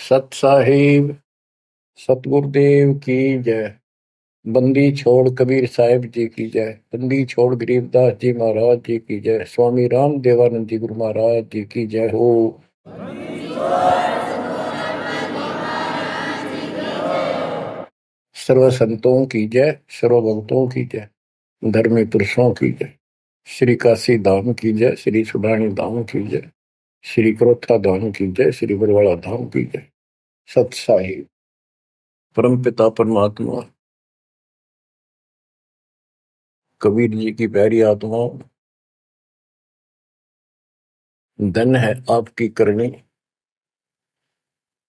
सत साहिब सतगुरुदेव की जय। बंदी छोड़ कबीर साहिब जी की जय। बंदी छोड़ गरीबदास जी महाराज जी की जय। स्वामी राम देवानंद जी गुरु महाराज जी की जय हो। सर्व संतों की जय, सर्व भक्तों की जय, धर्मी पुरुषों की जय। श्री काशी धाम की जय, श्री सुडानी धाम की जय, श्री क्रोथा धाम की जय, श्री बरवाड़ा धाम की जय। सत साहिब परम पिता परमात्मा कबीर जी की प्यारी आत्माओं, धन है आपकी करनी,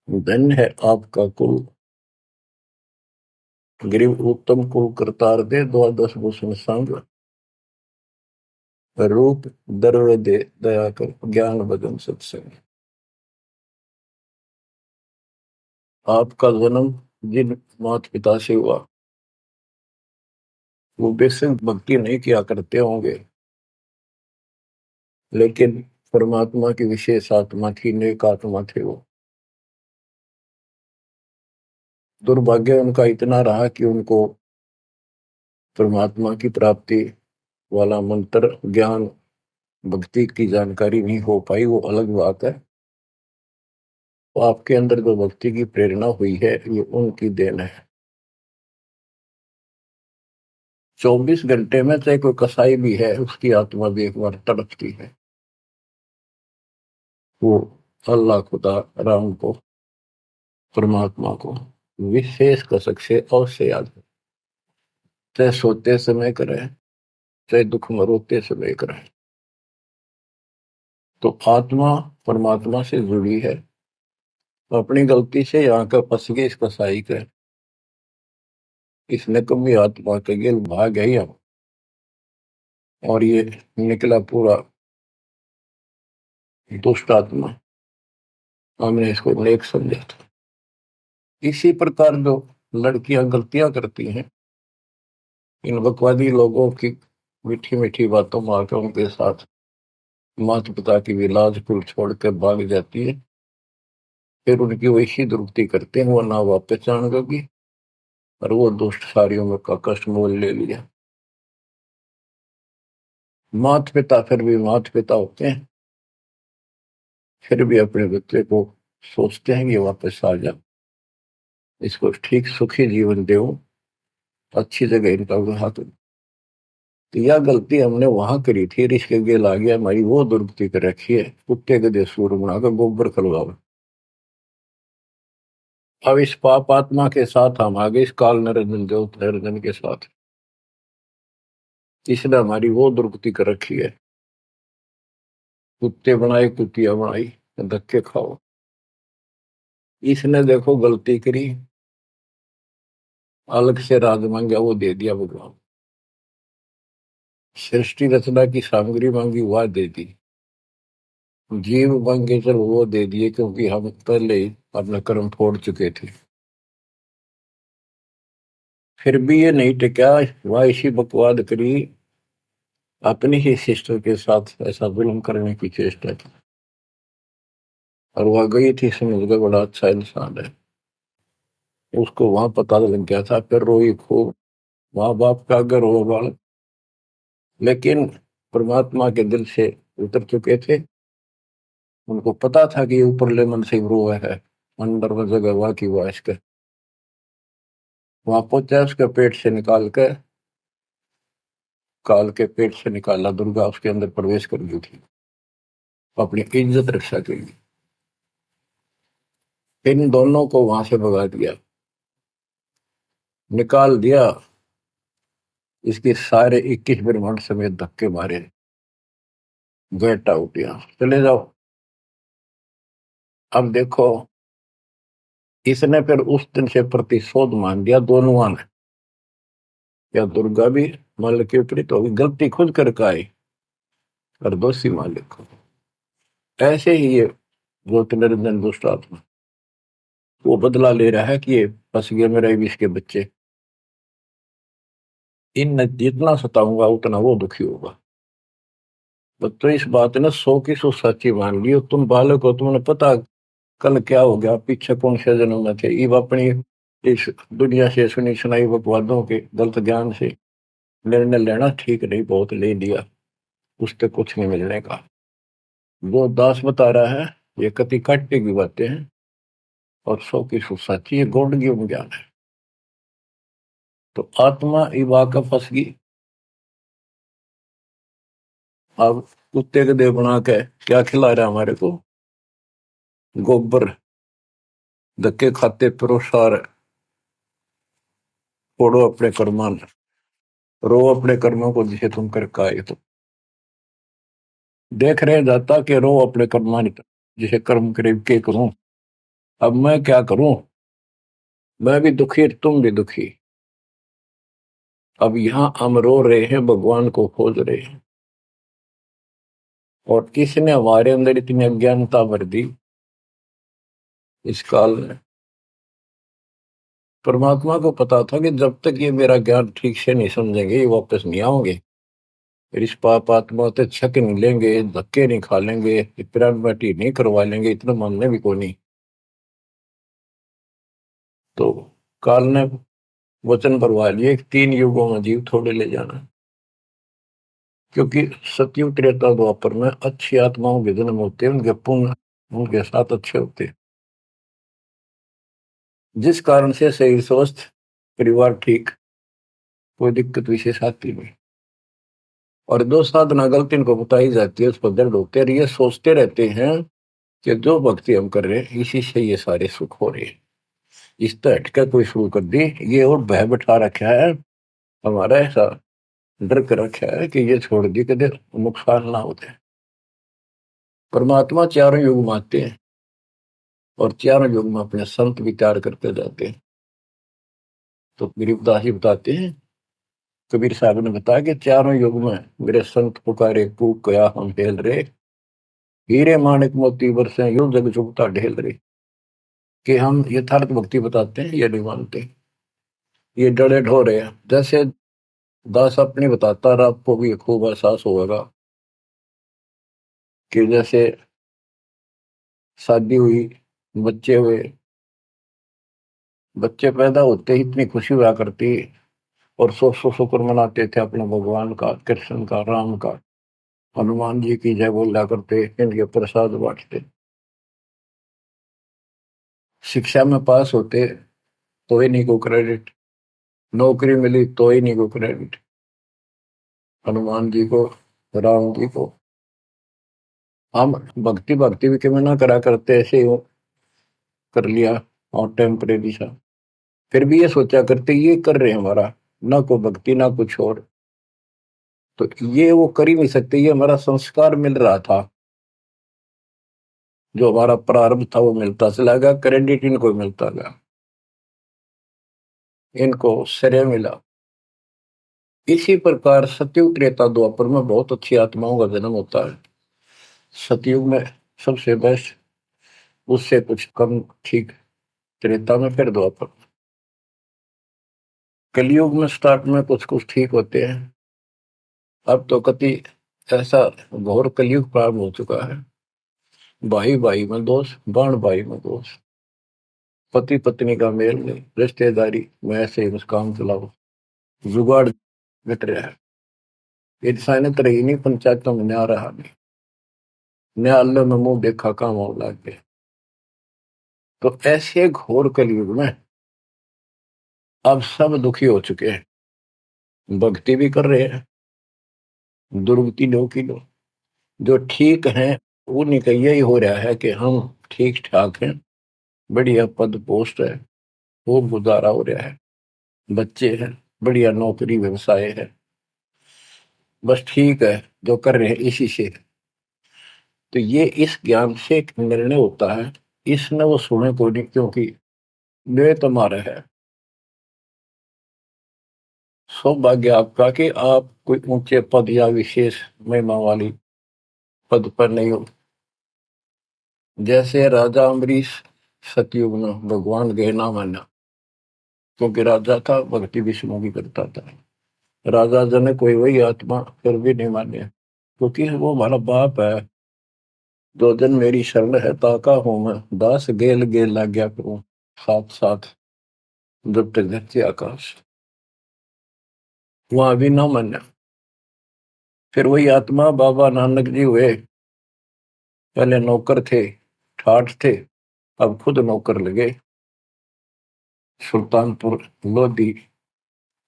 धन है आपका कुल। गरीब उत्तम को करतार दे, द्वादश भूषण संग रूप दर्व दे, दया कर ज्ञान भजन सत्संग। आपका जन्म जिन माता पिता से हुआ वो बेसिक भक्ति नहीं किया करते होंगे, लेकिन परमात्मा की विशेष आत्मा थी, नेक आत्मा थे वो। दुर्भाग्य उनका इतना रहा कि उनको परमात्मा की प्राप्ति वाला मंत्र ज्ञान भक्ति की जानकारी नहीं हो पाई, वो अलग बात है। तो आपके अंदर जो भक्ति की प्रेरणा हुई है ये उनकी देन है। 24 घंटे में चाहे कोई कसाई भी है उसकी आत्मा भी एक बार तड़पती है, वो अल्लाह खुदा राम को परमात्मा को विशेष कसक से अवश्य याद है। चाहे सोते समय करे, चाहे दुख में रोते समय करे। तो आत्मा परमात्मा से जुड़ी है। अपनी गलती से यहाँ का फंस गए इस कसाई के, इसने कभी आत्मा के गिल भाग गई हम, और ये निकला पूरा दुष्ट आत्मा। हमने इसको नेक समझा था। इसी प्रकार जो लड़कियां गलतियां करती हैं, इन बकवादी लोगों की मीठी मीठी बातों में आकर उनके साथ माता पिता की भी लाज कुल छोड़ कर भाग जाती है। फिर उनकी वैसी दुर्गति करते हैं, वो ना वापस जाने लगी और वो दुष्ट सारियों में का कष्ट मोल ले लिया। माता पिता फिर भी माता पिता होते हैं, फिर भी अपने बच्चे को सोचते हैं कि वापस आ जा, इसको ठीक सुखी जीवन दे, अच्छी जगह इनका विवाह करो। तो यह गलती हमने वहां करी थी, रिश्क गेल आ गया, हमारी वो दुर्गति कर रखी है। कुत्ते गधे सूर बनाकर गोबर खलवाओ। अब इस पाप आत्मा के साथ हम आगे इस काल निरंजन देव निरंजन के साथ, इसने हमारी वो दुर्गति कर रखी है। कुत्ते बनाए कुतिया बनाई, धक्के खाओ। इसने देखो गलती करी, अलग से राज मांगा, वो दे दिया भगवान। सृष्टि रचना की सामग्री मांगी, वह दे दी। जीव मांगे चल वो दे दिए, क्योंकि हम पहले ही अपना कर्म फोड़ चुके थे। फिर भी ये नहीं टिका, वह इसी बकवाद करी, अपनी ही सिस्टर के साथ ऐसा जुल्म करने की चेष्टा की। और वह गई थी, समझ गए बड़ा अच्छा इंसान है, उसको वहां पता लग गया था। फिर रोई खूब, माँ बाप का अगर रो बालक, लेकिन परमात्मा के दिल से उतर चुके थे। उनको पता था कि ऊपरले मन से रो है, अंदर वो जगह वह की वह इसके वहां पहुंचा, उसके पेट से निकाल कर, काल के पेट से निकाला, दुर्गा उसके अंदर प्रवेश कर गई थी अपनी इज्जत रक्षा के लिए। इन दोनों को वहां से भगा दिया, निकाल दिया। इसके सारे 21 ब्रह्मांड समेत धक्के मारे, गेट आउट, यहाँ चले जाओ। अब देखो, इसने फिर उस दिन से प्रतिशोध मान लिया दोनों ने। या दुर्गा भी मालिक के विपरीत होगी, गलती खुद करके आई और दोषी मालिक को। ऐसे ही ये ज्योतिर्निरंजन दुष्ट आत्मा वो बदला ले रहा है कि ये फंस गए मेरे विष के बच्चे, इन जितना सताऊंगा उतना वो दुखी होगा। तो इस बात ने 100 की 100 सच्ची मान ली। तुम बालक हो, तुम्हें पता कल क्या हो गया, पीछे कौन से जन्म में थे, इब अपनी इस दुनिया से सुनी सुनाई बकवादों के गलत ज्ञान से निर्णय लेना ठीक नहीं, बहुत ले लिया, उससे कुछ नहीं मिलने का। जो दास बता रहा है ये कति काटे की बातें हैं और सौ की सौ सच्ची, ये गौड़ ज्ञान है। तो आत्मा इब आकर फंस गई। अब कुत्ते के देह बना के क्या खिला रहा है हमारे को, गोबर, धक्के खाते प्रोसार, फोड़ो अपने कर्मान, रो अपने कर्मों को जिसे तुम कर काए। तो देख रहे जाता कि रो अपने कर्मान जिसे कर्म करीब के करूं, अब मैं क्या करूं, मैं भी दुखी तुम भी दुखी। अब यहां हम रो रहे हैं, भगवान को खोज रहे हैं, और किसने हमारे अंदर इतनी अज्ञानता भर दी इस काल में। परमात्मा को पता था कि जब तक ये मेरा ज्ञान ठीक से नहीं समझेंगे ये वापस नहीं आओगे, फिर इस पाप आत्मा से छक नहीं लेंगे, धक्के नहीं खा लेंगे, पिरान बैठी नहीं करवा लेंगे, इतना मानने भी को नहीं। तो काल ने वचन भरवा लिए 3 युगों में जीव थोड़े ले जाना, क्योंकि सतयुग त्रेता द्वापर में अच्छी आत्माओं के जन्म होते हैं, उनके पुण्य उनके साथ अच्छे होते हैं, जिस कारण से शरीर स्वस्थ, परिवार ठीक, कोई दिक्कत विशेष आती नहीं। और दो साधना गलती इनको बताई जाती है, उस पर दर्द होते हैं, ये सोचते रहते हैं कि जो भक्ति हम कर रहे हैं इसी से ये सारे सुख हो रहे हैं, इस तरह हटकर कोई शुरू कर दी, ये और भय बैठा रखा है हमारा, ऐसा डर कर रखा है कि ये छोड़ दी कदे नुकसान ना होते। परमात्मा चारों युग मानते हैं और चारों युग में अपने संत विचार करते जाते हैं। तो गरीबदास जी बताते हैं, कबीर साहब ने बताया कि चारों युग में मेरे संत पुकारे कूक कया हम हेल रे, हीरे माणिक मोती बरसे यूं जग चुगता ढेल रे। कि हम यथार्थ भक्ति बताते हैं ये नहीं मानते, ये डरे ढो रहे हैं। जैसे दास अपनी बताता रहा, आपको भी खूब एहसास होगा कि जैसे शादी हुई, बच्चे हुए, बच्चे पैदा होते ही इतनी खुशी हुआ करती, और सौ सौ शुक्र मनाते थे अपने भगवान का, कृष्ण का, राम का, हनुमान जी की जय बोला करते, इनके प्रसाद बांटते। शिक्षा में पास होते तो ही नहीं को क्रेडिट, नौकरी मिली तो ही नहीं को क्रेडिट, हनुमान जी को, राम जी को। हम भक्ति भक्ति भी क्यों ना करा करते, ऐसे ही कर लिया और टेम्परेरी सा, फिर भी ये सोचा करते ये कर रहे हैं हमारा, ना को भक्ति ना कुछ और, तो ये वो कर ही नहीं सकते, ये हमारा संस्कार मिल रहा था, जो हमारा प्रारंभ था वो मिलता चला गया, क्रेडिट इनको मिलता गया, इनको श्रेय मिला। इसी प्रकार सतयुग त्रेता द्वापर में बहुत अच्छी आत्माओं का जन्म होता है। सतयुग में सबसे बेस्ट, उससे कुछ कम ठीक, त्रेता में, फिर द्वापर। कलयुग में स्टार्ट में कुछ कुछ ठीक होते हैं, अब तो कति ऐसा घोर कलयुग प्रारंभ हो चुका है। भाई भाई में दोष, बाण भाई में दोष, पति पत्नी का मेल नहीं, रिश्तेदारी में ऐसे ही काम चलाओ, जुगाड़ मिट रहा है, इंसानियत रही नहीं, पंचायतों में न्याय रहा नहीं, न्यायालय में मुंह देखा काम हो लागे। तो ऐसे घोर कलयुग में अब सब दुखी हो चुके हैं, भक्ति भी कर रहे हैं, दुर्गति लो की लो, जो ठीक हैं उन्हीं का यही हो रहा है कि हम ठीक ठाक हैं, बढ़िया पद पोस्ट है, खूब गुजारा हो रहा है, बच्चे हैं, बढ़िया नौकरी व्यवसाय है, बस ठीक है जो कर रहे हैं इसी से। तो ये इस ज्ञान से एक निर्णय होता है, इसने वो सुने को नहीं, क्योंकि वे तुम्हारा है। सौभाग्य आपका कि आप कोई ऊंचे पद या विशेष महिमा वाली पद पर नहीं हो। जैसे राजा अम्बरीश सतयुग में भगवान गए ना माना, क्योंकि राजा था, भक्ति विष्णु की करता था, राजा जनक कोई वही आत्मा फिर भी नहीं माने, क्योंकि वो हमारा बाप है, दो दिन मेरी शरण है ताका हूं मैं, दास गेल गेल लाग्या करूं, साथ साथ जब तक धरती आकाश। वहां भी न मान्या। फिर वही आत्मा बाबा नानक जी हुए। पहले नौकर थे, ठाठ थे, अब खुद नौकर लगे। सुल्तानपुर लोधी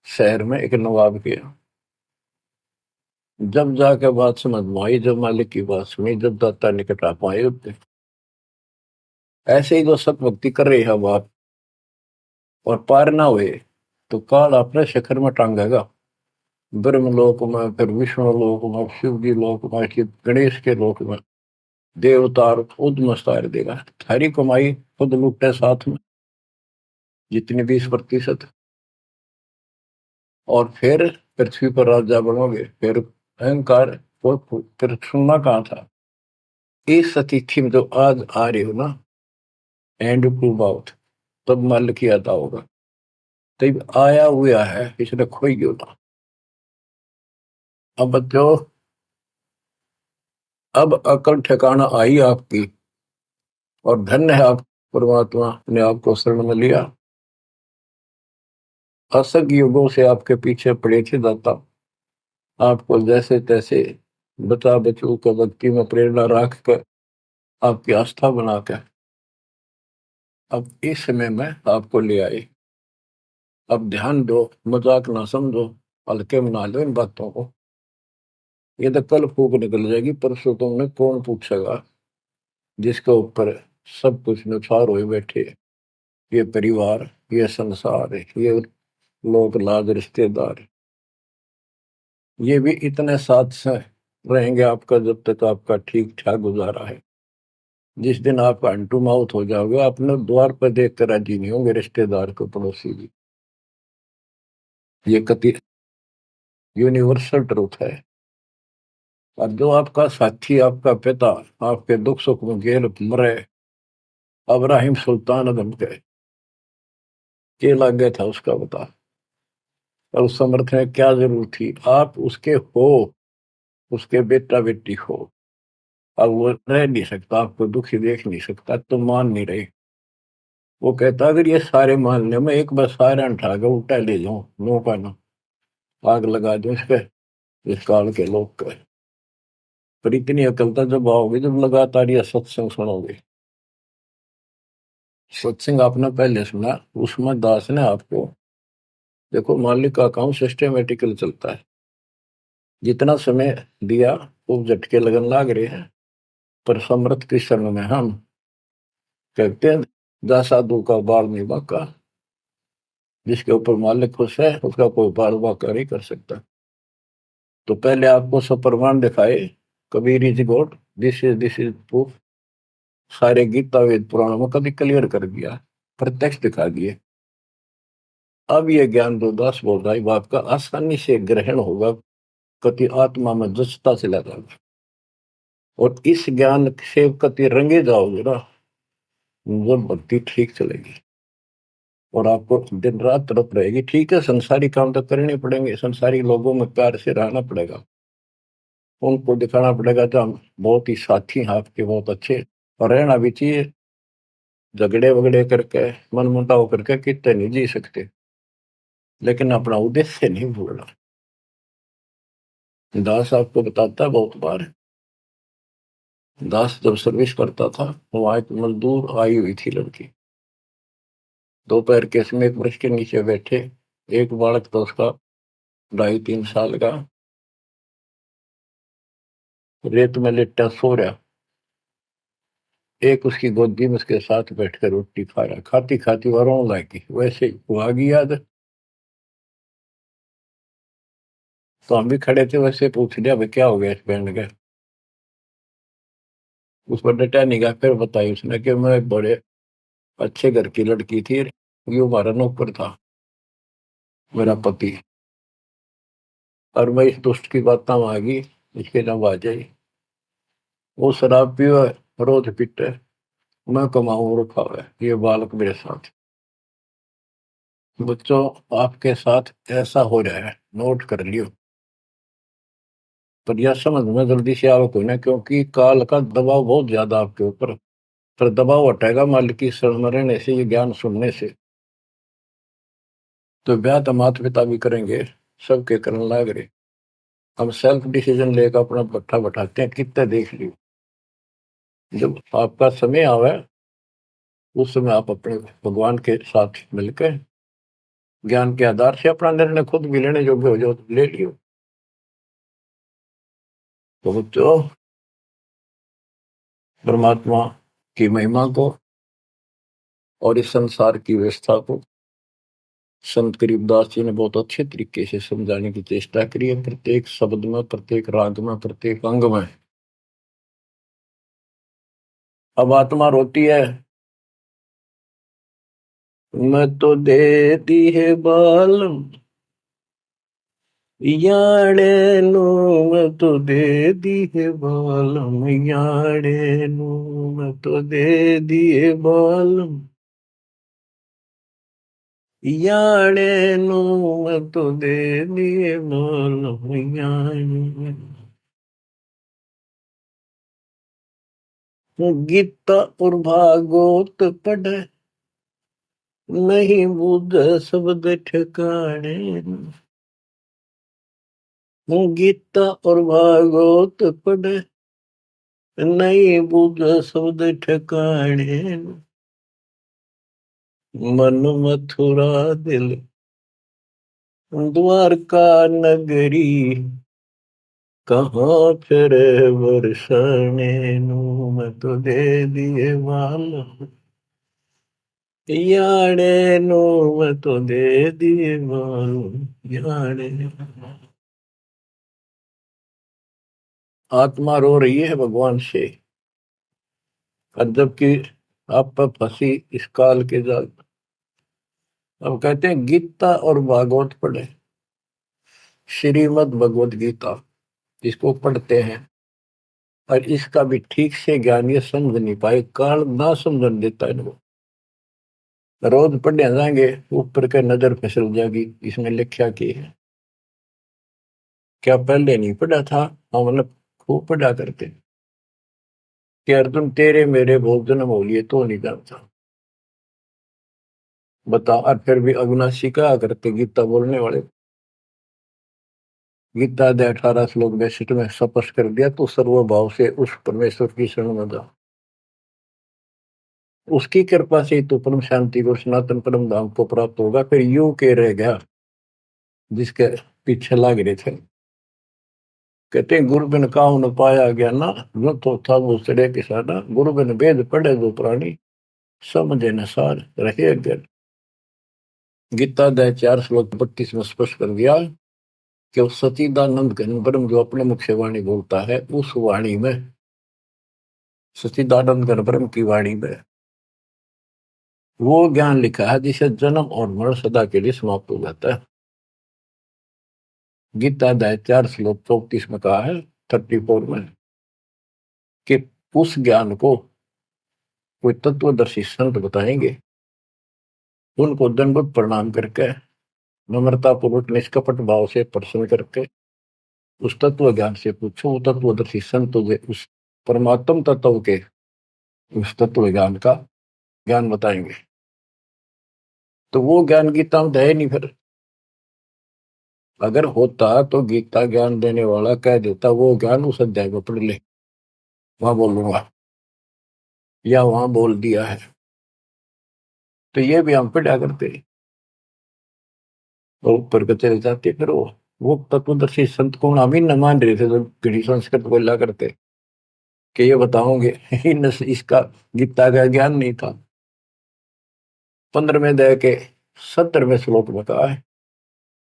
शहर में एक नवाब के यहाँ। जब जाके बात समझ में आई, जब मालिक की बात सुनी, जब दाता निकट आ पाए उतने। ऐसे ही जो सत भक्ति कर रहे हैं बाप और पार ना हुए तो काल अपने शिखर में टांगेगा। ब्रह्मलोक में, फिर विष्णु लोक में, शिव जी लोक में, फिर गणेश के लोक में देवतार खुद मस्तार देगा। थारी कमाई खुद लुटे साथ में जितनी 20%। और फिर पृथ्वी पर राजा बनोगे। फिर अहंकार और फिर सुनना कहाँ था। इस अतिथि में जो आज आ रहे हो ना, एंड प्रूव आउट, तब मल की आता होगा। तब आया हुआ है, इसने खोई क्यों ना। अब जो अब अकल ठिकाना आई आपकी, और धन्य है आप, परमात्मा ने आपको शरण में लिया। असंग युगों से आपके पीछे पड़े थे दाता, आपको जैसे तैसे बचा बचू कर भक्ति में प्रेरणा रख कर आपकी आस्था बनाकर अब इस समय में आपको ले आए। अब ध्यान दो, मजाक ना समझो, हल्के में ना लो इन बातों को। ये तो कल फूक निकल जाएगी, परसों तुमने कौन पूछेगा जिसके ऊपर सब कुछ नुसार हुए बैठे। ये परिवार, ये संसार, ये लोग लाज रिश्तेदार, ये भी इतने साथ से रहेंगे आपका जब तक आपका ठीक ठाक गुजारा है। जिस दिन आप अंटू माउथ हो जाओगे, अपने द्वार पर देख कर राजी नहीं होंगे रिश्तेदार को, पड़ोसी भी। ये कति यूनिवर्सल ट्रूथ है। और जो आपका साथी, आपका पिता, आपके दुख सुख में गेल मरे, अब्राहिम सुल्तान अदम के लागे था उसका बता। और उस समर्थ में क्या जरूरत थी, आप उसके हो, उसके बेटा बेटी हो। अब वो रह नहीं सकता, आपको दुखी देख नहीं सकता, तो मान नहीं रहे। वो कहता अगर ये सारे मान ले, मैं एक बार सारे उठा के उल्टा ले जाऊं, नो का ना, आग लगा दूं इस पे, इस काल के लोग का। पर इतनी अकलता जब आओगे जब लगातार ये सत्संग सुनोगे। सत्संग आपने पहले सुना, उसमें दास ने आपको, देखो मालिक का काम सिस्टमेटिकल चलता है। जितना समय दिया वो झटके लगन लाग रहे हैं। पर समर्थ के शरण में हम कहते हैं, जा साधु का बाल नहीं बांका। जिसके ऊपर मालिक खुश है उसका कोई बाल बांका नहीं कर सकता। तो पहले आपको सब प्रमाण दिखाए, Kabir is God, this is proof. सारे गीता वेद पुराणों में कभी क्लियर कर दिया, प्रत्यक्ष दिखा दिए। अब ये ज्ञान जो दास बोल रहा है वो आपका आसानी से ग्रहण होगा, कति आत्मा में जचता चला जाएगा। और इस ज्ञान से कति रंगे जाओगे ना, वो भक्ति ठीक चलेगी। और आपको दिन रात तड़प रहेगी। ठीक है, संसारी काम तो करने पड़ेंगे, संसारी लोगों में प्यार से रहना पड़ेगा, उनको दिखाना पड़ेगा जो हम बहुत ही साथी हैं आपके, बहुत अच्छे। और रहना भी चाहिए। झगड़े वगड़े करके, मन मुटाव करके कितने नहीं जी सकते, लेकिन अपना उद्देश्य नहीं भूलना। दास आपको बताता है बहुत बार, दास जब सर्विस करता था, वहां एक मजदूर आई हुई थी लड़की। दोपहर के समय एक वृक्ष के नीचे बैठे, एक बालक था उसका 2.5-3 साल का, रेत में लिट्टा सो रहा। एक उसकी गोदी में उसके साथ बैठकर रोटी खा रहा, खाती खाती वो रोने लगी। वैसे ही वो आ गई याद। तो हम भी खड़े थे, वैसे पूछ लिया भाई क्या हो गया इस बैंड का। उस पर डटा नहीं गया। फिर बताई उसने कि मैं एक बड़े अच्छे घर की लड़की थी, ये हमारा नौकर था, मेरा पति। और मैं इस दुष्ट की बात में आ गई, इसके नाम आ जाई। वो शराब पियो, रोज पीटे, मैं कमाऊं और खावे, ये बालक मेरे साथ। बच्चों, आपके साथ ऐसा हो रहा है, नोट कर लियो। पर यह समझ में जल्दी से आओ कोई ना, क्योंकि काल का दबाव बहुत ज्यादा आपके ऊपर। पर दबाव हटेगा मालिक की शरण में रहने से, ये ज्ञान सुनने से। तो ब्याह तो माता पिता भी करेंगे, सबके करने लाग रहे। हम सेल्फ डिसीजन लेकर अपना पट्टा बैठाते हैं, कितने देख लियो। जब आपका समय आवे उस समय आप अपने भगवान के साथ मिलकर ज्ञान के आधार से अपना निर्णय खुद भी लेने योग्य हो जाओ तो ले लियो। तो बच्चों, परमात्मा की महिमा को और इस संसार की व्यवस्था को संत करीबदास जी ने बहुत अच्छे तरीके से समझाने की चेष्टा करी है, प्रत्येक शब्द में, प्रत्येक राग में, प्रत्येक अंग में। अब आत्मा रोती है, मैं तो दे दी है बालम याड़े नो, मैं तो दे दी है बालम याड़े नो, मैं तो दे दिए बालम याड़े नो, मैं तो दे दिए बालम याड़े। गीता और भागवत पढ़े नहीं बुझ शब्द ठिकाने, गीता और भागवत पढ़े नहीं बुझ शब्द ठिकाने, मन मथुरा दिल द्वारका नगरी, कहाँ फिर बरसाने नू, मैं तो दे दिए बाल याड़े नो, मैं तो दे दिए बाल याड़े। आत्मा रो रही है भगवान से, और जबकि आप पर फंसी इस काल के जाल। अब कहते हैं गीता और भागवत पढ़े, श्रीमद् भगवत गीता इसको पढ़ते हैं और इसका भी ठीक से ज्ञान ये समझ नहीं पाए, काल ना समझ देता है इनको। रोज पढ़ने जाएंगे, ऊपर के नजर फिसल जाएगी, इसमें लिखा की है। क्या पहले नहीं पढ़ा था? हाँ, मतलब खूब पढ़ा करते कि अर्जुन तेरे मेरे बहुत जन्म हो लिए तो नहीं जानता। बताओ, और फिर भी अविनाशी कहा करते गीता बोलने वाले। गीता अध्याय 18 श्लोक 62 में स्पष्ट कर दिया, तो सर्वभाव से उस परमेश्वर की शरण में जा, उसकी कृपा से तो परम शांति को, सनातन परम धाम को प्राप्त होगा। फिर यू के रह गया जिसके पीछे लाग रहे थे। कहते हैं गुरु बिन काहू न पाया गया ना, जो तो था वो सड़े किसाना, गुरु बिन वेद पढ़े जो प्राणी, समझे न सार रहे अज्ञान। गीता अध्याय 4 श्लोक 32 में स्पष्ट कर दिया कि उस सचिदानंद घन ब्रह्म जो अपने मुख से वाणी बोलता है, उस वाणी में, सचिदानंद घन ब्रह्म की वाणी में वो ज्ञान लिखा है जिसे जन्म और मरण सदा के लिए समाप्त हो जाता है। गीता अध्याय 4 श्लोक 34 में कहा है, 34 में, कि उस ज्ञान को कोई तत्वदर्शी संत बताएंगे, उनको दंडवत प्रणाम करके, नम्रता पूर्वक निष्कपट भाव से प्रश्न करके उस तत्व ज्ञान से पूछो। वो तत्वदर्शी संत उस परमात्म तत्व के, उस तत्व ज्ञान का ज्ञान बताएंगे। तो वो ज्ञान गीता में है नहीं। फिर अगर होता तो गीता ज्ञान देने वाला कह देता वो ज्ञान उस अध्याय में पढ़ ले, वहां बोलूंगा, या वहां बोल दिया है। तो ये भी हम पढ़ा करते और ऊपर को चले जाते। फिर वो तत्वदर्शी संत को हम ही न मान रहे थे, तो घड़ी संस्कृत बोला करते कि ये बताओगे इन इसका गीता का ज्ञान नहीं था। 15वें अध्याय के 17वें श्लोक में कहा है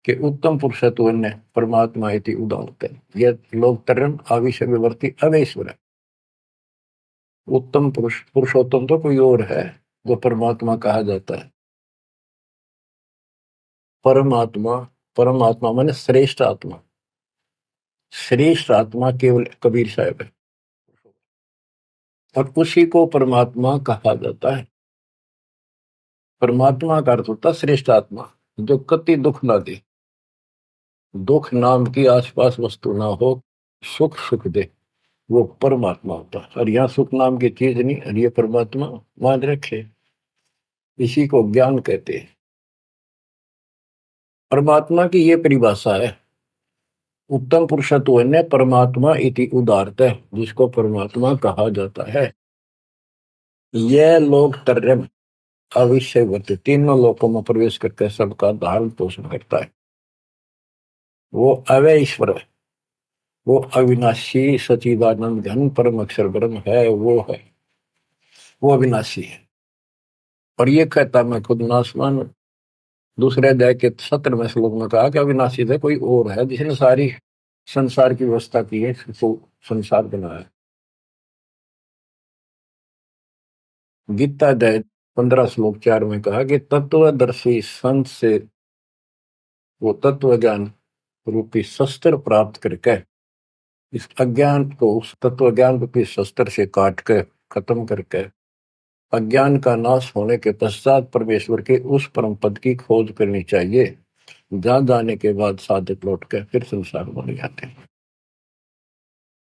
कि उत्तम पुरुषत्व ने परमात्मा इति उदाहरते, ये लोग तरन आविष्य विवर्ती अवेश्वर है। उत्तम पुरुष, पुरुषोत्तम तो कोई और है जो परमात्मा कहा जाता है। परमात्मा, परमात्मा माने श्रेष्ठ आत्मा, श्रेष्ठ आत्मा केवल कबीर साहब है, और उसी को परमात्मा कहा जाता है। परमात्मा का अर्थ होता है श्रेष्ठ आत्मा, जो कति दुख ना दे, दुख नाम की आसपास वस्तु ना हो, सुख सुख दे, वो परमात्मा होता है। और यहाँ सुख नाम की चीज नहीं, और ये परमात्मा मान रखे, इसी को ज्ञान कहते हैं। परमात्मा की ये परिभाषा है, उत्तम पुरुषत्व ने परमात्मा इति उदारत है, जिसको परमात्मा कहा जाता है। यह लोग त्रयम् अविषयवत, तीनों लोकों में प्रवेश करके सबका धारण पोषण करता है। वो अव्यय ईश्वर है, वो अविनाशी सचिदानंद घन परम अक्षर ब्रह्म है, वो है, वो अविनाशी है। और ये कहता मैं खुद नासवान। दूसरे अध्याय के 17वें श्लोक में कहा कि अविनाशी है, कोई और है जिसने सारी संसार की व्यवस्था की है, इसको संसार बनाया। गीता अध्याय 15 श्लोक 4 में कहा कि तत्वदर्शी संत से वो तत्व ज्ञान रूपी शस्त्र प्राप्त करके इस अज्ञान को उस तत्व ज्ञान रूपी शस्त्र से काट कर खत्म करके अज्ञान का नाश होने के पश्चात परमेश्वर के उस परम पद की खोज करनी चाहिए, जहां जाने के बाद साधक लौट कर फिर संसार बन जाते हैं।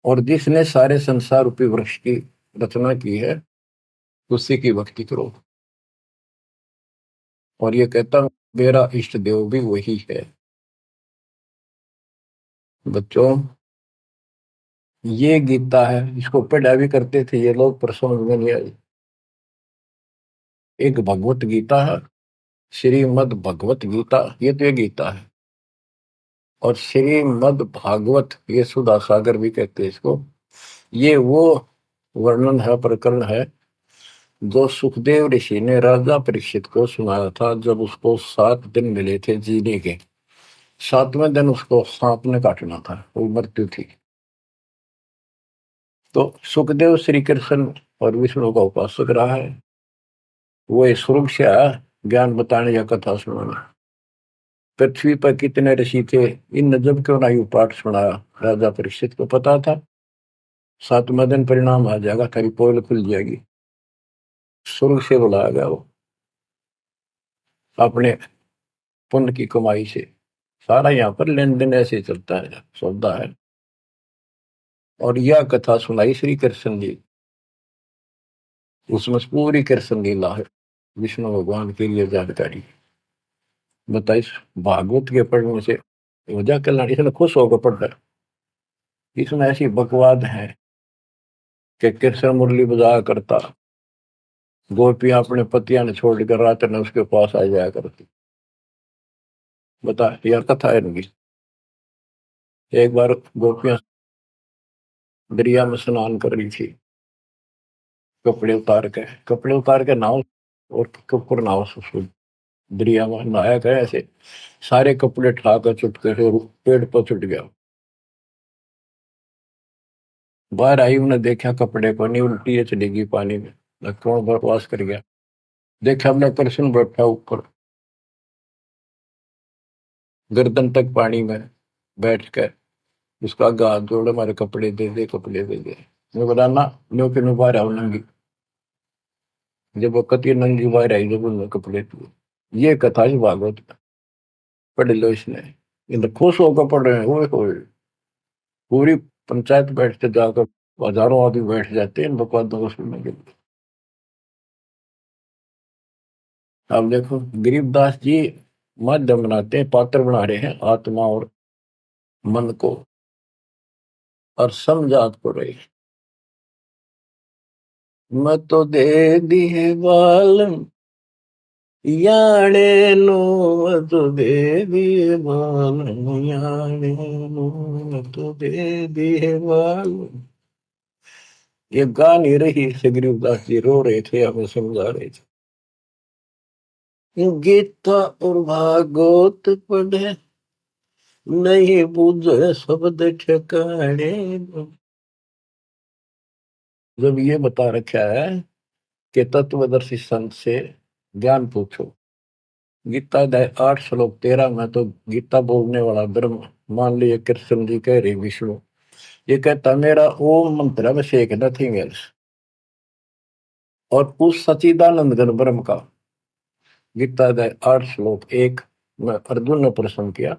और जिसने सारे संसार रूपी वृक्ष की रचना की है, उसी की भक्ति करो। और ये कहता मेरा इष्ट देव भी वही है। बच्चों, ये गीता है, इसको पढ़ा भी करते थे ये लोग, पर समझ में नहीं आई। एक भगवत गीता है, श्रीमद् भगवत गीता, ये तो ये गीता है। और श्रीमद् भागवत, ये सुधा सागर भी कहते हैं इसको। ये वो वर्णन है, प्रकरण है, जो सुखदेव ऋषि ने राजा परीक्षित को सुनाया था जब उसको 7 दिन मिले थे जीने के। 7वें दिन उसको सांप ने काटना था, वो मृत्यु थी। तो सुखदेव श्री कृष्ण और विष्णु का उपासक रहा है, वो स्वर्ग से आया ज्ञान बताने या कथा सुनाने। पृथ्वी पर कितने ऋषि थे, इन जब क्यों ना यू पाठ सुनाया। राजा परीक्षित को पता था 7वें दिन परिणाम आ जाएगा, तेरी पोल खुल जाएगी। स्वर्ग से बुलाया गया वो, अपने पुण्य की कमाई से। सारा यहाँ पर लेन देन ऐसे चलता है, सौदा है। और यह कथा सुनाई श्री कृष्ण जी, उसमें पूरी कृष्ण लीला है, विष्णु भगवान के लिए जानकारी बताइए। भागवत के पढ़ने से वजह कल्याण, इसने खुश होकर पढ़ रहा है। इसमें ऐसी बकवाद है कि कृष्ण मुरली बजाया करता, गोपियां अपने पतियां ने छोड़कर रात में उसके पास आ जाया करती। बता यार, कथा है इनकी। एक बार गोपियां दरिया में स्नान कर रही थी, कपड़े उतार के नाव, और कपड़ नाव से दरिया में नहाया गया ऐसे, सारे कपड़े उठाकर चुटके से पेड़ पर चुट गया। बाहर आई, उन्हें देखा कपड़े को नहीं, उल्टी है चली गई पानी में, कौन बकवास कर गया। देखा हमने कृष्ण बैठा ऊपर, गर्दन तक पानी में बैठ कर उसका गाल जोड़े, हमारे कपड़े दे दे, कपड़े दे दे। मैं बोला ना, न्यो के न्यो बाहर आओ नंगी। जब वो कति नंगी बाहर आई, जब उन्होंने कपड़े दिए। ये कथा ही भागवत में, पढ़ लो इसने। इन खुश होकर पढ़ रहे हैं, वो पूरी पंचायत बैठते जाकर, हजारों आदमी बैठ जाते हैं इन बकवादों को सुनने के लिए। अब देखो गरीबदास जी माध्यम बनाते हैं, पात्र बना रहे हैं आत्मा और मन को, और समझात को रही। मैं तो दे दिए बालम याड़े लो, मैं तो दे दिए बालम याड़े लो, मैं तो दे दिए बालम। ये गा नहीं रही से, गरीबदास जी रो रहे थे, हमें समझा रहे थे। गीता और भागवत पढ़े, नहीं बुझे शब्द ठिकाने। जब ये बता रखा है कि तत्वदर्शी संत से ज्ञान पूछो, गीता अध्याय 8 श्लोक 13 में तो गीता बोलने वाला ब्रह्म, मान लीजिए कृष्ण जी कह रहे विष्णु, ये कहता मेरा ओम मंत्र में शेख नथिंग एल्स। और उस सचिदानंद घन ब्रह्म का, गीता अध्याय 8 श्लोक 1 में अर्जुन ने प्रश्न किया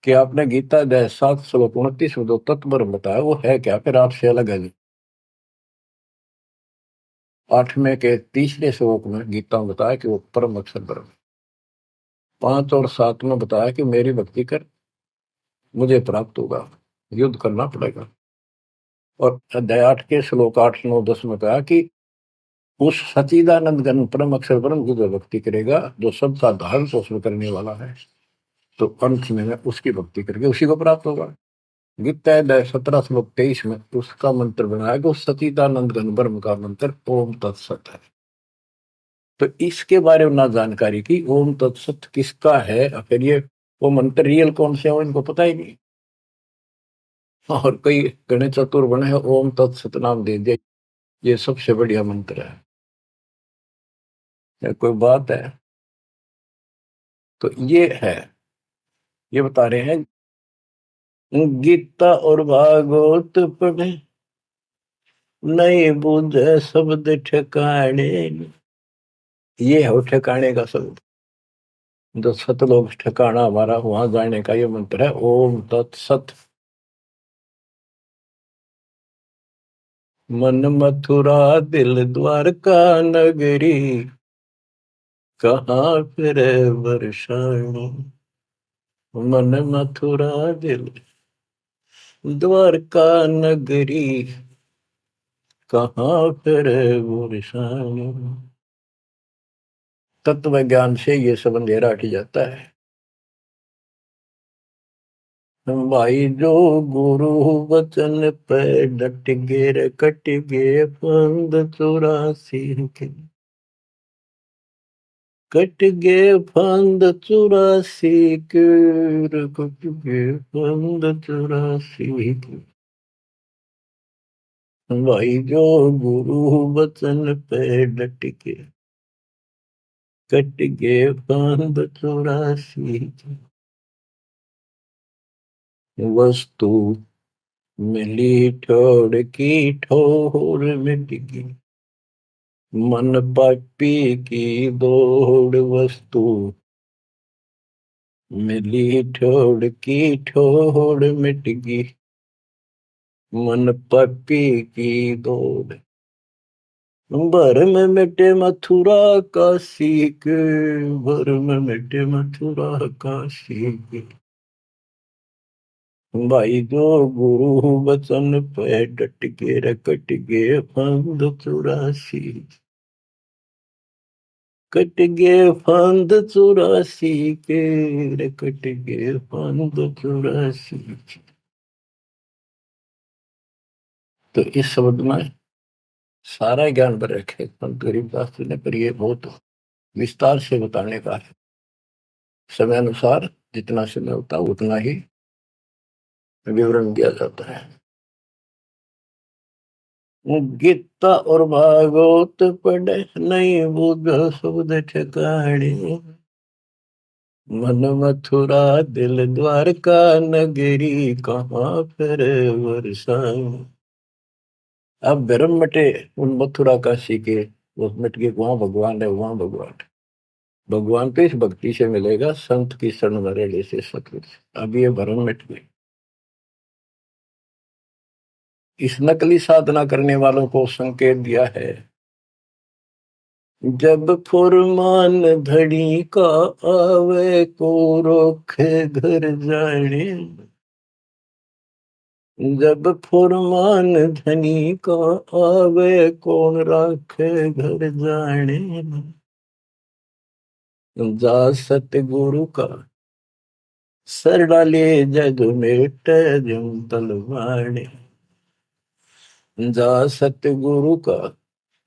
कि आपने गीता अध्याय 7 श्लोक 29 में जो तत्व ब्रह्म बताया वो है क्या, फिर आपसे अलग है। 8वें के तीसरे श्लोक में गीता में बताया कि वो परम अक्षर ब्रह्म। 5 और 7 में बताया कि मेरी भक्ति कर मुझे प्राप्त होगा, युद्ध करना पड़ेगा। और अध्याय 8 के श्लोक 8 9 10 में कहा कि उस सचिदानंद घन परम अक्षर ब्रह्म की जो भक्ति करेगा, जो सबका धारण पोषण करने वाला है, तो अंत में उसकी भक्ति करके उसी को प्राप्त होगा। गीता अध्याय 17 श्लोक 23 में उसका मंत्र बनाया कि उस सचिदानंद घन ब्रह्म का मंत्र ओम तत्सत है। तो इसके बारे में ना जानकारी की, ओम तत्सत किसका है, फिर ये वो मंत्र रियल कौन से हो इनको पता ही नहीं। और कई गणेश चतुर बने हैं, ओम तत्सत नाम दे दिया, ये सबसे बढ़िया मंत्र है। या कोई बात है। तो ये है, ये बता रहे हैं गीता और भागवत पढ़े नहीं बुझे शब्द ठिकाने। ये है ठिकाने का शब्द, जो सतलोक ठिकाना हमारा, वहां जाने का ये मंत्र है ओम तत्सत। मन मथुरा दिल द्वारका नगरी, कहाँ फिर वर्षाणी। मन मथुरा दिल द्वारका नगरी, कहाँ फिर वर्षाणी। तत्व ज्ञान से ये सब अंधेरा हट जाता है। भाई जो गुरु वचन पे डट गे कट गे फंद 84 के, कट गे फंद 84 के, कट गे फंद 84 के। भाई जो गुरु वचन पे डट के कट गे फंद 84 के। वस्तु मिली ठोड़ की ठोर मिट गई, मन पापी की दौड़। वस्तु मिली ठोड़ की ठोड़ मिट गई, मन पापी की दौड़। भर में मिटे मथुरा काशी के, भर में मिटे मथुरा काशी के। भाई जो गुरु वचन पे डट के रकट गे फंद 84, कट गे फंद 84 के, कट गे फंद 84। तो इस शब्द में सारा ज्ञान पर रखे संत गरीबदास जी ने, पर ये बहुत विस्तार से बताने का है। समय अनुसार जितना समय होता है उतना ही विवरण दिया जाता है। गीता और भागवत पढ़े नहीं बुझ शब्द ठिकाने, मन मथुरा दिल द्वारका नगरी, कहाँ फिर वर्षाई। अब भ्रम मटे उन मथुरा काशी के, वो मिट के वहां भगवान है, वहां भगवान है। भगवान तो इस भक्ति से मिलेगा, संत की शरण में रहने से सतगुरु से। अब ये भ्रम मिट गए। इस नकली साधना करने वालों को संकेत दिया है, जब फुरमान धड़ी का आवे को रोखे घर जाने। जब फुरमान धनी का आवे कौन राखे घर जाने। जा सतगुरु का सर डाले जग मेट जम तलवाने। जा सतगुरु का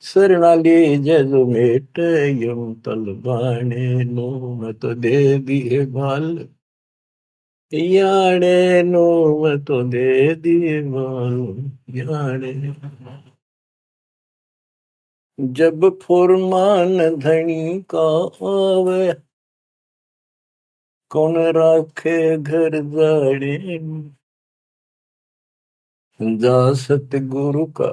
शरणाली जग मेट यम तलवाने। नो मत दे दिए बाल याने, नो मत दे दिए बाल याने। जब फुरमान धनी का आवे कौन राखे घर जाड़े। जा सतगुरु का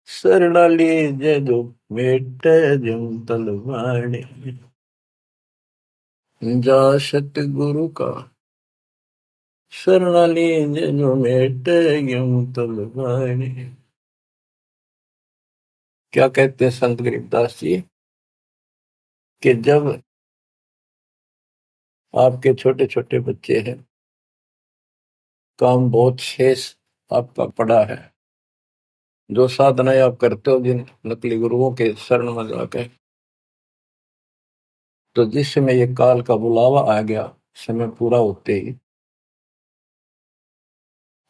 शरणाली जदो मेट जम तलवाने। जा सतगुरु का शरणाली जो मेट यूं तलवाने। क्या कहते हैं संत गरीबदास जी कि जब आपके छोटे छोटे बच्चे हैं, काम बहुत शेष आपका पड़ा है, जो साधनाएं आप करते हो जिन नकली गुरुओं के शरण में जाकर, तो जिस समय ये काल का बुलावा आ गया, समय पूरा होते ही,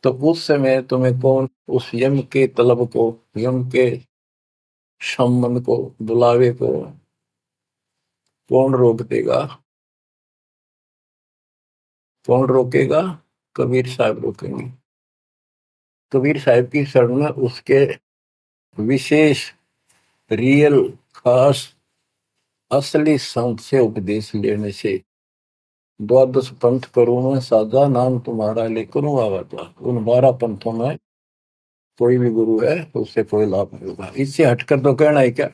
तो उस समय तुम्हें कौन उस यम के तलब को, यम के सम्मन को, बुलावे को कौन रोक देगा? कौन रोकेगा? कबीर साहब रोकेंगे। कबीर साहब की शरण में उसके विशेष, रियल, खास, असली संत से उपदेश लेने से, द्वादश पंथ करूं मैं साधा, नाम तुम्हारा लेकर आवाजा। उन 12 पंथों में कोई भी गुरु है उससे कोई लाभ नहीं होगा। इससे हटकर तो कहना है क्या?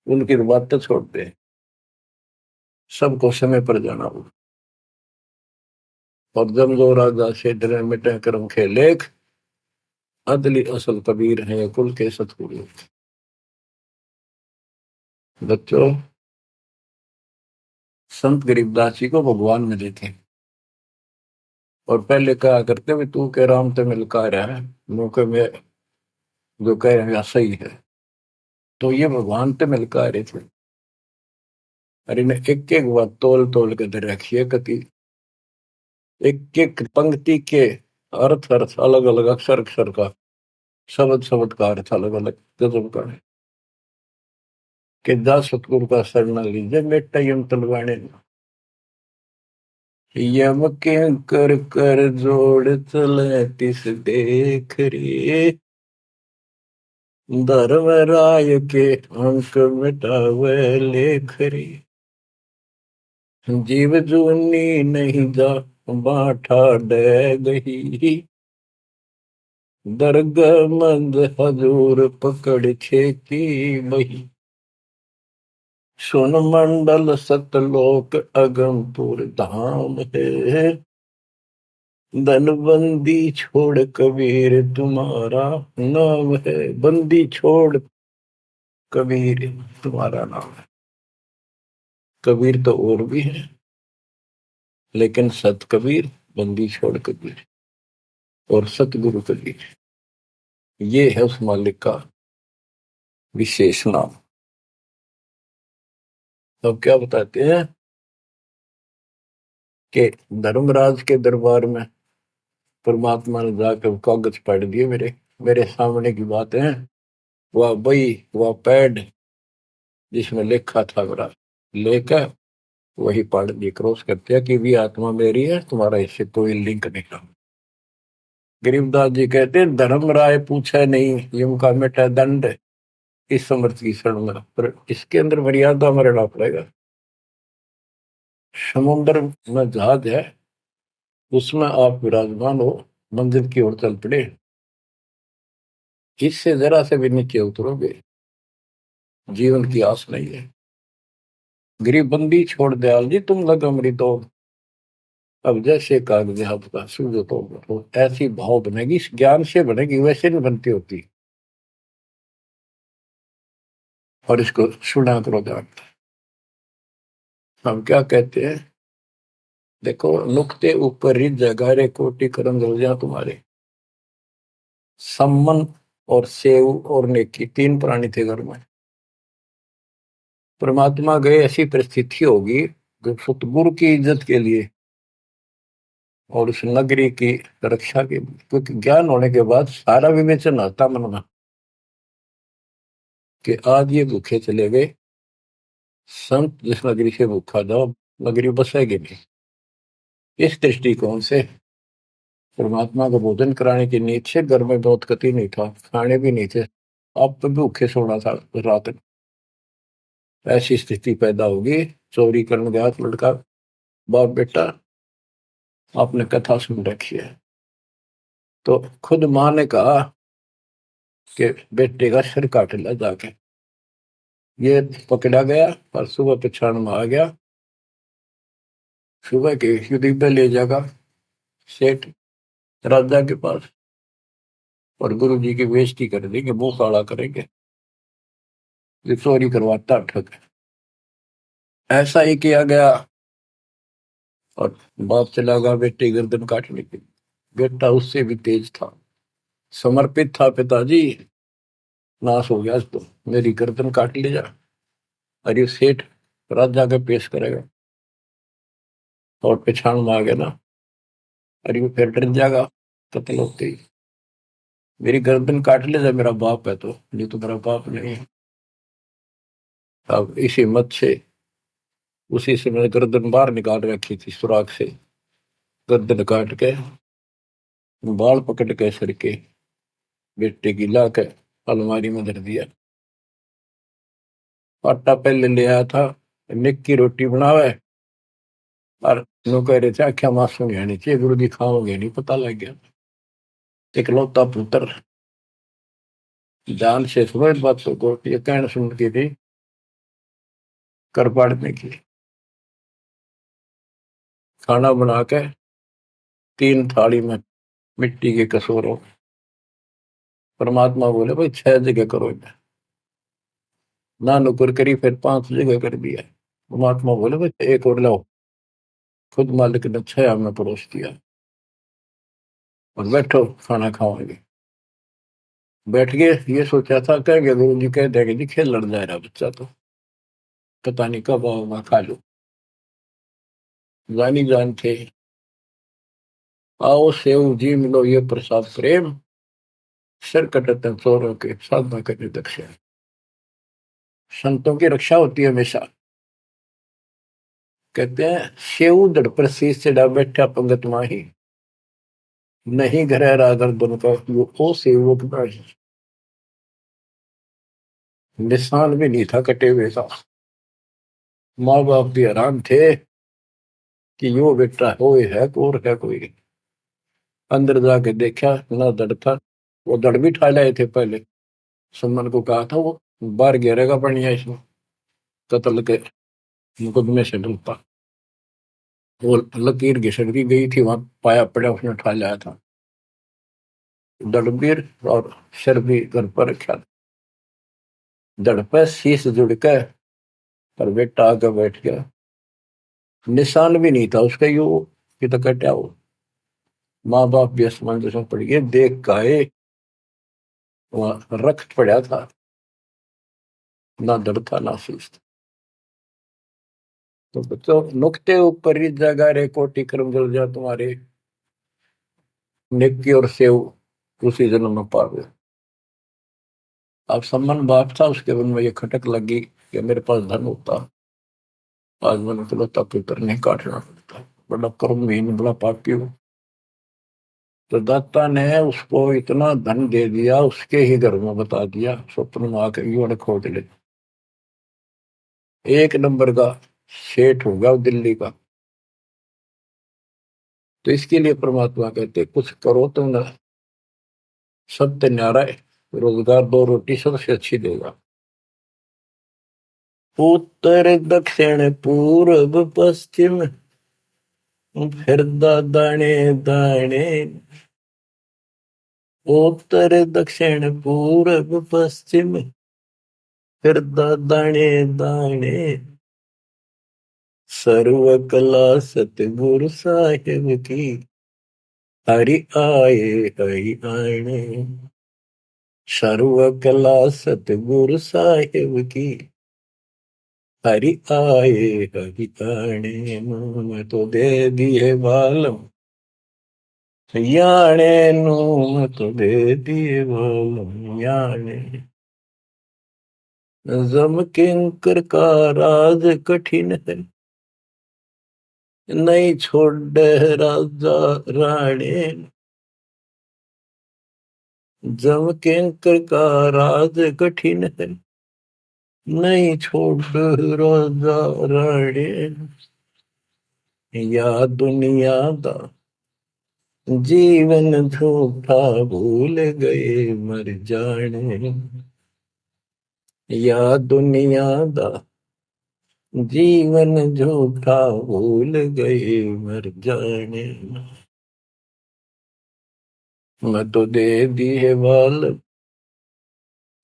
उनकी बात तो छोड़ दे, सबको समय पर जाना होगा। और जब जो राजा से डरे मिटे कर्म के लेख, अदली असल कबीर है कुल के सतगुरु। बच्चों, संत गरीबदास जी को भगवान मिले थे, और पहले कहा करते भी तू के राम ते मिलका रहा है, मौके में जो कह रहे हैं सही है। तो ये भगवान ते मिलका रहे थे, और इन्हें एक एक बात तोल तोल के दे रखी है कति, एक एक पंक्ति के अर्थ अर्थ अलग अलग, अक्षर अक्षर का, शब्द शब्द का अर्थ अलग अलग गजब का है। कि जा सतगुरु का शरण लीजिए बेटा यम तलवाने, यम के कर कर जोड़ चले तिस देख रे, धर्म राय के अंक मिटावे लेख रे, जीव जूनी नहीं जा बाठा डे गही, दर्ग मंद हजूर पकड़ छेती बही, सुन मंडल सतलोक अगमपुर धाम है, धनबंदी छोड़ कबीर तुम्हारा नाम है। बंदी छोड़ कबीर तुम्हारा नाम है। कबीर तो और भी है, लेकिन सत कबीर, बंदी छोड़ कबीर और सतगुरु कबीर, ये है उस मालिक का विशेष नाम। तो क्या बताते हैं कि धर्मराज के दरबार में परमात्मा ने जाकर कागज पढ़ दिए, मेरे मेरे सामने की बात है। वह बई, वह पैड जिसमें लिखा था मेरा, लेकर वही पढ़ दी, क्रॉस करते हैं कि भी आत्मा मेरी है, तुम्हारा इससे कोई लिंक नहीं रहा। गरीबदास जी कहते हैं धर्म राय पूछे नहीं, यम का मिटा दंड, इस समर्थ की शरण में, पर इसके अंदर मर्यादा में रहना पड़ेगा। समुद्र में जहाज है, उसमें आप विराजमान हो, मंजिल की ओर चल पड़े, इससे जरा से भी नीचे उतरोगे, जीवन की आस नहीं है। गरीबबंदी छोड़ दयाल जी तुम लग अमृत दो, अब जैसे कागज आपका सूझो तो ऐसी भाव बनेगी, इस ज्ञान से बनेगी, वैसे नहीं बनती होती। और इसको सुना करो ध्यान। हम क्या कहते हैं, देखो नुक्ते ऊपर रिज जगारे कोटि करम रोजा तुम्हारे, सम्मन और सेव और नेकी, 3 प्राणी थे घर में। परमात्मा गए, ऐसी परिस्थिति होगी जो सतगुरु की इज्जत के लिए और उस नगरी की रक्षा के लिए, क्योंकि ज्ञान होने के बाद सारा विवेचन आता मन में कि आज ये भूखे चले गए, संत जिस नगरी से भूखा जाओ नगरी बसेगी नहीं। इस दृष्टिकोण से परमात्मा को भोजन कराने की नींद से घर में बहुत कति नहीं था, खाने भी नहीं थे, अब तो भूखे सोना था रात में। ऐसी स्थिति पैदा होगी, चोरी करने गया लड़का, बाप बेटा, आपने कथा सुन रखी है। तो खुद माँ ने कहा कि बेटे का सिर काट ला जाके, ये पकड़ा गया और सुबह पछाड़ में आ गया, सुबह के युद्ध पे ले जाएगा सेठ राजा के पास, और गुरु जी की बेइज्जती कर देंगे, मुंह काला करेंगे, ये चोरी करवाता ठग। ऐसा ही किया गया, और बाप चला गया बेटे गर्दन काटने के लिए। बेटा उससे भी तेज था, समर्पित था, पिताजी नाश हो गया तो मेरी गर्दन काट ले जा। अरे सेठ राजा के पेश करेगा और पिछाड़ मांगे ना, अरे वो फिर डर जाएगा कत्ल होते ही, मेरी गर्दन काट ले जा, मेरा बाप है तो, नहीं तो मेरा बाप नहीं है। अब इस हिम्मत से उसी से मैंने गर्दन बाहर निकाल रखी थी सुराख से, गर्दन काट के बाल पकड़ के सर के बेटे की ला के अलमारी में धर दिया। आटा पहले ले आया था, निक की रोटी बनावे, और नो कह रहे थे आख्या मासूम नहीं चाहिए, गुरु जी खाओगे नहीं, पता लग गया। इकलौता पुत्र जान से समझ बातों को, ये कहना सुन के थी कर पाड़ने की। खाना बना के 3 थाली में मिट्टी के कसूरों, परमात्मा बोले भाई 6 जगह करो, ना नुकर करी, फिर 5 जगह कर दिया। परमात्मा बोले भाई एक और लाओ, खुद मालिक ने 6 में परोस दिया, और बैठो खाना खाओगे। बैठ गए, ये सोचा था कहेंगे गुरु जी कह देंगे जी खेल लड़ जा रहा बच्चा, तो पता नहीं कब आओ खा लो, जानी जान थे। आओ सेव जी मिलो ये प्रसाद प्रेम, सिर कटते चोरों के साधना करने दक्षिण। संतों की रक्षा होती है हमेशा। कहते हैं सेव दड़ पर शीश चढ़ा बैठा पंगत माही, नहीं घर रागर बन का वो सेवक नहीं। निशान भी नहीं था कटे हुए का। माँ बाप भी हैरान थे कि यो बेटा हो है और है कोई। अंदर जाके देखा ना दड़ था, वो दड़ भी ठा लाए थे पहले। सुमन को कहा था वो बाहर गिरेगा बढ़िया इसमें, कत्ल के मुकदमे से डूबता। वो लकीर घिसट भी गई थी, वहां पाया पड़ा उसने उठा लाया था। दड़बीर और सिर भी घर पर रखा था, दड़ पे शीश जुड़ के, पर बेटा आगे बैठ गया। निशान भी नहीं था उसका, यू कि तो कटा हो। माँ बाप भी असमंजस में पड़ गए, देख गाये वहां रक्त पड़ा था, ना दड़ था ना शीश था। तो बच्चों नुक्ते ऊपर ही जगह रे कोटि कर्म जल जा तुम्हारे, नेकी और सेव उसी जन्म में पावे। अब सम्मान बाप था, उसके मन में ये खटक लगी कि मेरे पास धन होता, आज मैंने इकलौता पुत्र नहीं काटना पड़ता, बड़ा कर्महीन बड़ा पापी हूँ। तो दाता ने उसको इतना धन दे दिया, उसके ही घर में बता दिया, स्वप्न में आकर युवा खोज ले, 1 नंबर का सेठ होगा दिल्ली का। तो इसके लिए परमात्मा कहते कुछ करो तो ना, सत्य न्यारा है, रोजगार 2 रोटी सबसे अच्छी देगा। उत्तर दक्षिण पूर्व पश्चिम फिर दाने दाने, उत्तर दक्षिण पूर्व पश्चिम फिर दाने दाने, सर्व कला सतगुरु साहिब की, हरि आए हरि आने। सर्व कला सतगुरु साहिब की, हरि आए हरि आने। मैं तो दे दिए बालम याने नू, मैं तो दे दिए बालम याने। जम किंकर का राज कठिन है, नहीं छोड़ राजा राणे। जम किंकर का राज कठिन है, नहीं छोड़ राजा राणे। या दुनिया दा जीवन झूठा भूल गए मर जाने, या दुनिया दा जीवन झूठा भूल गए मर जाने, मैं तो दे दिए बाल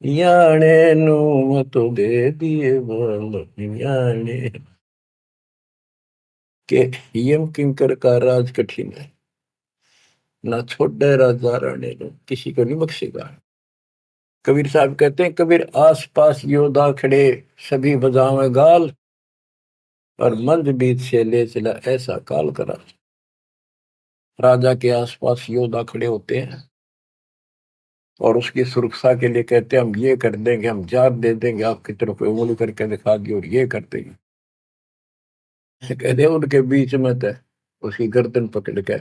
याने नू, मैं तो दे दिए बाल याने। के यम किंकर का राज कठिन है, ना छोड़े राजा राणे नो, किसी को नहीं बख्शेगा। कबीर साहब कहते हैं, कबीर आस पास योद्धा खड़े सभी बजावे गाल, और मंद बीच से ले चला ऐसा काल करा। राजा के आसपास योद्धा खड़े होते हैं और उसकी सुरक्षा के लिए कहते हैं, हम ये कर देंगे, हम जात दे देंगे, आपकी तरफ उंगली करके दिखा दी और ये कर देंगे। कहते हैं उनके बीच में थे, उसकी गर्दन पकड़ के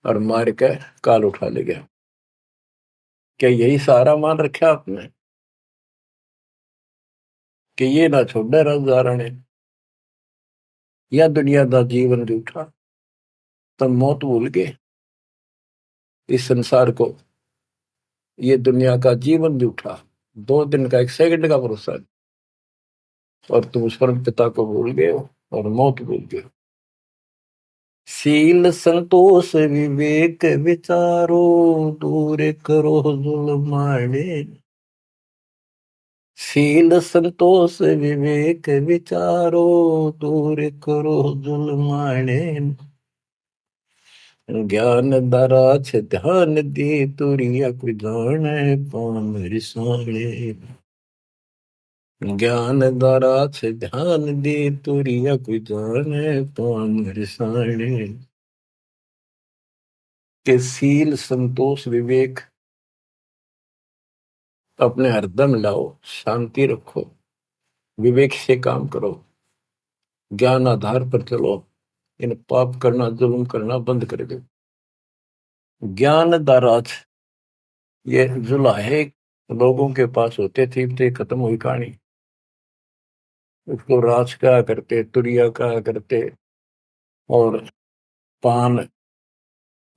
और मार के काल उठा ले गया। क्या यही सहारा मान रखा आपने कि ये ना छोड़े राजा ने, या दुनिया का जीवन रूठा, तो मौत भूल गए इस संसार को, ये दुनिया का जीवन रूठा, 2 दिन का 1 सेकंड का भरोसा नहीं, और तुम उस परम पिता को भूल गए हो और मौत भूल गए हो। शील संतोष विवेक विचारो, दूर करो जुल्माने। शील संतोष विवेक विचारो, दूर करो जुल्माने। ज्ञान दरा छ ध्यान दी, तुरिया कोई जाने पान रिसाणे। ज्ञान दरा छ ध्यान दी, तुरिया कोई जाने पान रिसाणे। के शील संतोष विवेक अपने हरदम लाओ, शांति रखो, विवेक से काम करो, ज्ञान आधार पर चलो, इन पाप करना जुल्म करना बंद कर दो। ज्ञान दाराज, ये जुलाहे लोगों के पास होते थे, तो खत्म हुई कहानी। उसको राज कहा करते, तुरिया कहा करते, और पान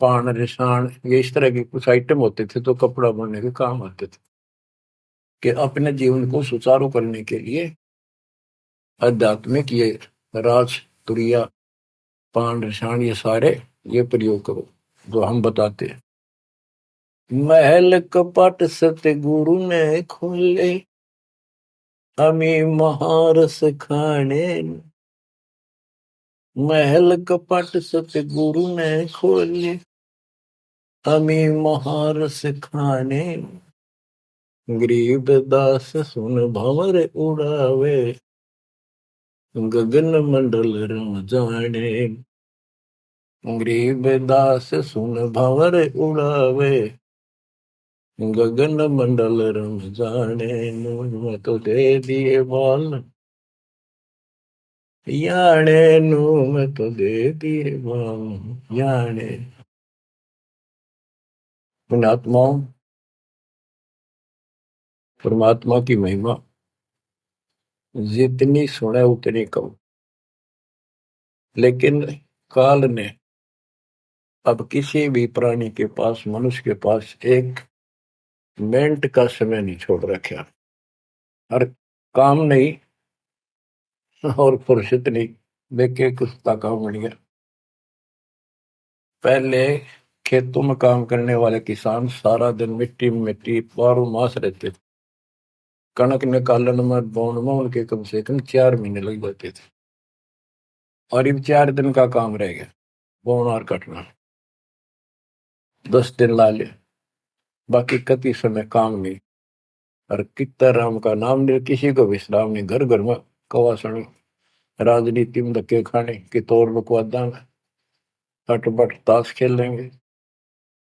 पान रिसाण, ये इस तरह के कुछ आइटम होते थे तो कपड़ा बनने के काम आते थे। कि अपने जीवन को सुचारू करने के लिए आध्यात्मिक ये राज तुरिया पान रिसाण ये सारे ये प्रयोग करो जो हम बताते हैं। महल कपट सतगुरु ने खोले, हमें महारस खाने। महल कपट सतगुरु ने खोले, हमें महारस खाने। गरीब दास सुन भंवर उड़ावे, गगन मंडल रम जाने। गरीब दास सुन भंवर उड़ावे, गगन मंडल रम जाने। मैं तो दे दिए बाल याने नू, मैं तो दे दिए बाल याने। पुण्यात्माओं, परमात्मा की महिमा जितनी सुने उतनी कम। लेकिन काल ने अब किसी भी प्राणी के पास, मनुष्य के पास 1 मिनट का समय नहीं छोड़ रखा। हर काम नहीं और फुर्सत नहीं, देखे कुत्ता काम बन गया। पहले खेतों में काम करने वाले किसान सारा दिन मिट्टी में मिट्टी 12 मास रहते थे। कणक निकालन में बोन में उनके कम से कम 4 महीने लग जाते थे, और अब 4 दिन का काम रह गया, बोन और कटना 10 दिन ला ले, बाकी कति समय काम नहीं। और कितना राम का नाम नहीं, किसी को विश्राम नहीं, घर घर में कवासण, राजनीति में धक्के खाने की तौर बकवादा में हटबट ताश खेल लेंगे।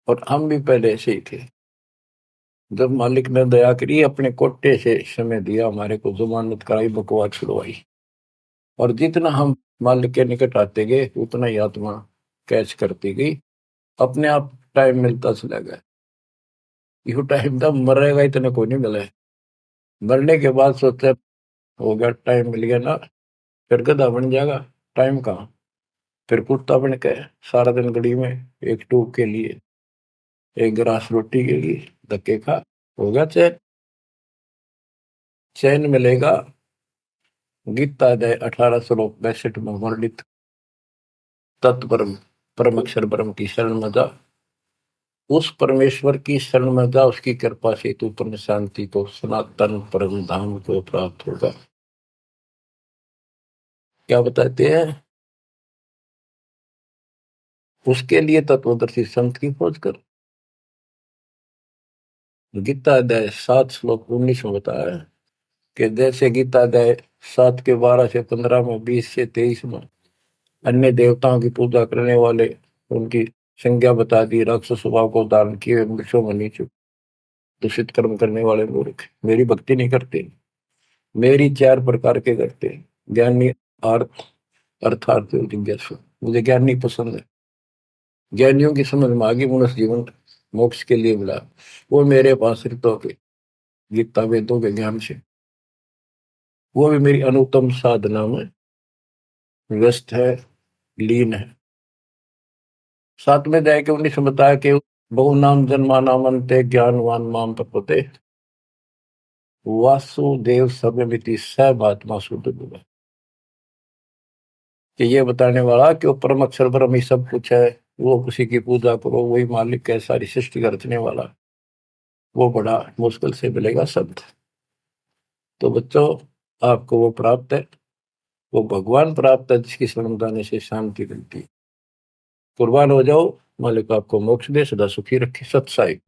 और हम भी पहले ऐसे ही थे। जब मालिक ने दया करी, अपने कोटे से समय दिया हमारे को, जमानत कराई, बकवाद छुड़वाई, और जितना हम मालिक के निकट आते गए उतना ही आत्मा कैच करती गई, अपने आप टाइम मिलता चला गया। यू टाइम तब मरेगा इतना कोई नहीं मिला है। मरने के बाद सोचा हो गया, टाइम मिल गया ना, फिर गधा बन जाएगा, टाइम कहाँ। फिर कुत्ता बन के सारा दिन गली में एक टूक के लिए, एक गिलास रोटी के लिए धक्के खा, हो गया चैन। चैन मिलेगा गीता अध्याय 18 श्लोक 62 में वर्णित तत्परम परम अक्षर ब्रह्म की शरण में जा, उस परमेश्वर की शरण में जा, उसकी कृपा से तू परम शांति को, सनातन परम धाम को प्राप्त होगा। क्या बताते हैं? उसके लिए तत्वदर्शी संत की खोज कर। गीता अध्याय 7 श्लोक 19 में बताया है कि जैसे गीता अध्याय 7 के 12 से 15 में, 20 से 23 में अन्य देवताओं की पूजा करने वाले, उनकी संज्ञा बता दी, राक्षस स्वभाव को धारण किए वृक्षों में नीचे दूषित कर्म करने वाले मूर्ख मेरी भक्ति नहीं करते। मेरी 4 प्रकार के करते, ज्ञानी, अर्थ अर्थार्थ जिज्ञासु। मुझे ज्ञानी पसंद है। ज्ञानियों की समझ में आगे मनुष्य जीवन मोक्ष के लिए मिला, वो मेरे पास ऋतों के गीता वेदों के ज्ञान से, वो भी मेरी अनुत्तम साधना में व्यस्त है, लीन है। 7 में जाए के 19 में बताया कि बहु नाम जन्मा नामंते ज्ञानवान माम प्रपते वासुदेव सर्वमिति सर्वात्मा शुद्ध बुद्धि। कि ये बताने वाला कि वो परम अक्षर ब्रह्म ही सब कुछ है, वो उसी की पूजा करो, वही मालिक है, सारी सृष्टि का रचने वाला, वो बड़ा मुश्किल से मिलेगा शब्द। तो बच्चों, आपको वो प्राप्त है, वो भगवान प्राप्त है जिसकी शरण जाने से शांति मिलती है। कुर्बान हो जाओ, मालिक आपको मोक्ष दे, सदा सुखी रखे। सत्साई।